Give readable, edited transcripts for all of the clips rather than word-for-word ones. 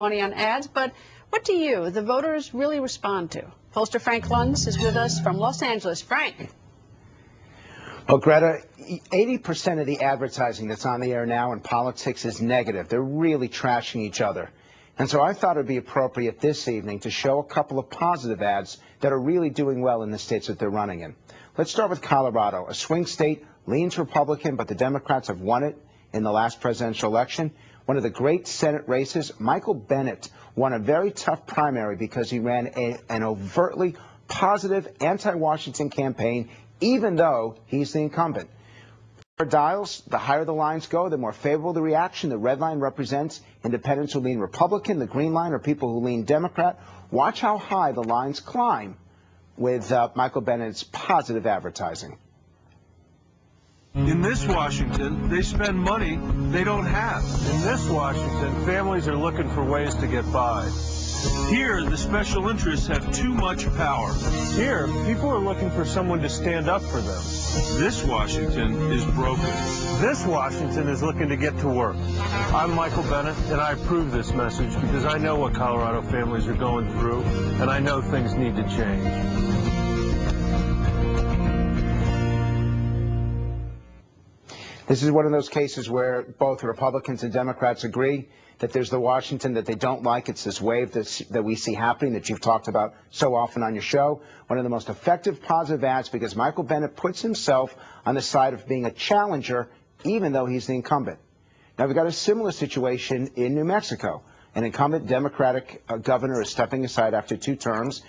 money on ads, but what do you, the voters, really respond to? Pollster Frank Luntz is with us from Los Angeles. Frank. Well, Greta, 80% of the advertising that's on the air now in politics is negative. They're really trashing each other. And so I thought it would be appropriate this evening to show a couple of positive ads that are really doing well in the states that they're running in. Let's start with Colorado, a swing state, leans Republican, but the Democrats have won it in the last presidential election. One of the great Senate races, Michael Bennet won a very tough primary because he ran an overtly positive anti-Washington campaign, even though he's the incumbent. For dials, the higher the lines go, the more favorable the reaction. The red line represents independents who lean Republican. The green line are people who lean Democrat. Watch how high the lines climb with Michael Bennett's positive advertising. In this Washington, they spend money they don't have. In this Washington, families are looking for ways to get by. Here, the special interests have too much power. Here, people are looking for someone to stand up for them. This Washington is broken. This Washington is looking to get to work. I'm Michael Bennet, and I approve this message because I know what Colorado families are going through, and I know things need to change. This is one of those cases where both Republicans and Democrats agree that there's the Washington that they don't like. It's this wave that we see happening that you've talked about so often on your show. One of the most effective positive ads because Michael Bennet puts himself on the side of being a challenger, even though he's the incumbent. Now, we've got a similar situation in New Mexico. An incumbent Democratic governor is stepping aside after 2 terms.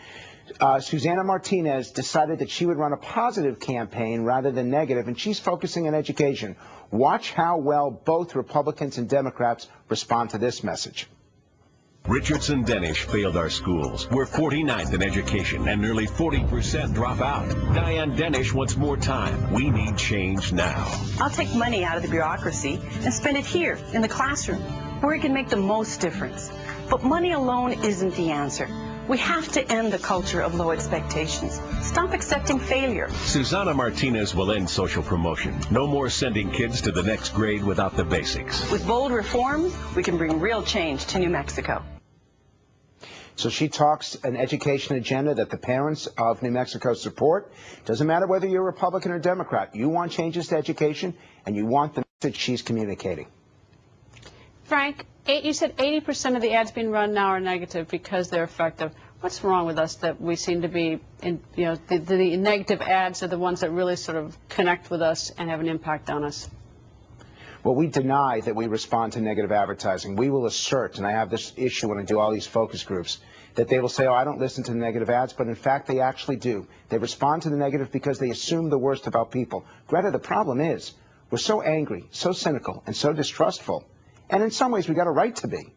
Susana Martinez decided that she would run a positive campaign rather than negative, and she's focusing on education. Watch how well both Republicans and Democrats respond to this message. Richardson Denish failed our schools. We're 49th in education, and nearly 40% drop out. Diane Denish wants more time. We need change now. I'll take money out of the bureaucracy and spend it here in the classroom, where it can make the most difference. But money alone isn't the answer. We have to end the culture of low expectations. Stop accepting failure. Susana Martinez will end social promotion. No more sending kids to the next grade without the basics. With bold reforms, we can bring real change to New Mexico. So she talks an education agenda that the parents of New Mexico support. Doesn't matter whether you're Republican or Democrat. You want changes to education, and you want the message she's communicating. Frank, you said 80% of the ads being run now are negative because they're effective. What's wrong with us that we seem to be, the negative ads are the ones that really sort of connect with us and have an impact on us? Well, we deny that we respond to negative advertising. We will assert, and I have this issue when I do all these focus groups, that they will say, oh, I don't listen to the negative ads, but in fact they actually do. They respond to the negative because they assume the worst about people. Greta, the problem is we're so angry, so cynical, and so distrustful, and in some ways we got a right to be,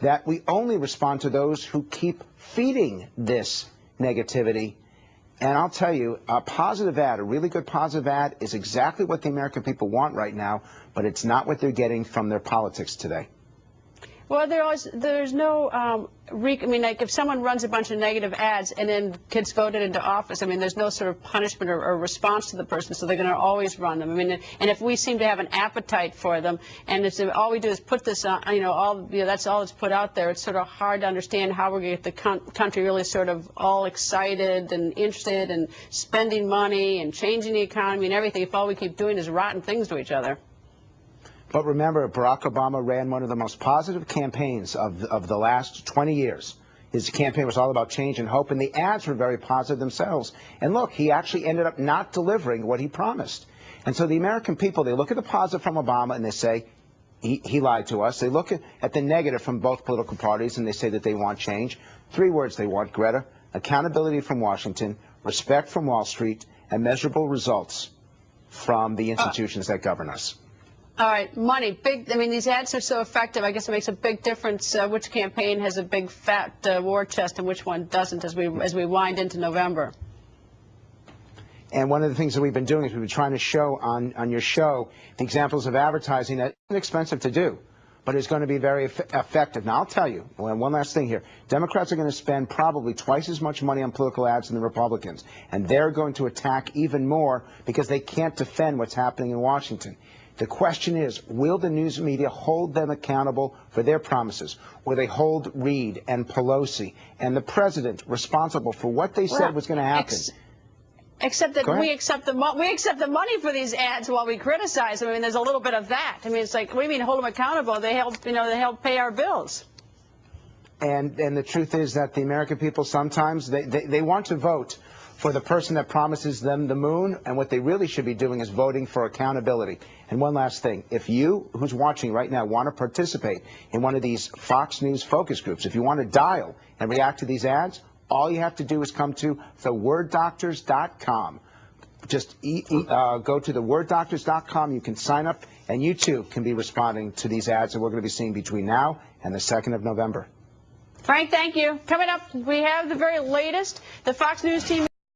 that we only respond to those who keep feeding this negativity. And I'll tell you, a positive ad, a really good positive ad, is exactly what the American people want right now, but it's not what they're getting from their politics today. Well, there's no, like if someone runs a bunch of negative ads and then gets voted into office, I mean, there's no sort of punishment or response to the person, so they're going to always run them. I mean, and if we seem to have an appetite for them, and it's, all we do is put this on, that's all that's put out there, it's sort of hard to understand how we're going to get the country really sort of all excited and interested and spending money and changing the economy and everything if all we keep doing is rotten things to each other. But remember, Barack Obama ran one of the most positive campaigns of the last 20 years. His campaign was all about change and hope, and the ads were very positive themselves. And look, he actually ended up not delivering what he promised. And so the American people, they look at the positive from Obama and they say, he lied to us. They look at the negative from both political parties and they say that they want change. 3 words they want, Greta: accountability from Washington, respect from Wall Street, and measurable results from the institutions that govern us. All right, money, big. I mean, these ads are so effective. I guess it makes a big difference which campaign has a big fat war chest and which one doesn't as we wind into November. And one of the things that we've been doing is we've been trying to show on your show the examples of advertising that isn't expensive to do, but is going to be very effective. Now, I'll tell you, one last thing here. Democrats are going to spend probably twice as much money on political ads than the Republicans, and they're going to attack even more because they can't defend what's happening in Washington. The question is, will the news media hold them accountable for their promises? Will they hold Reid and Pelosi and the president responsible for what they said was going to happen? Except that we accept the money for these ads while we criticize them. I mean, there's a little bit of that. I mean, it's like, what do you mean hold them accountable? They help, they help pay our bills. And the truth is that the American people sometimes, they want to vote for the person that promises them the moon, and what they really should be doing is voting for accountability. And one last thing, if you, who's watching right now, want to participate in one of these Fox News focus groups, if you want to dial and react to these ads, all you have to do is come to theworddoctors.com. Just go to theworddoctors.com. You can sign up, and you too can be responding to these ads that we're going to be seeing between now and the 2nd of November. Frank, thank you. Coming up, we have the very latest. The Fox News team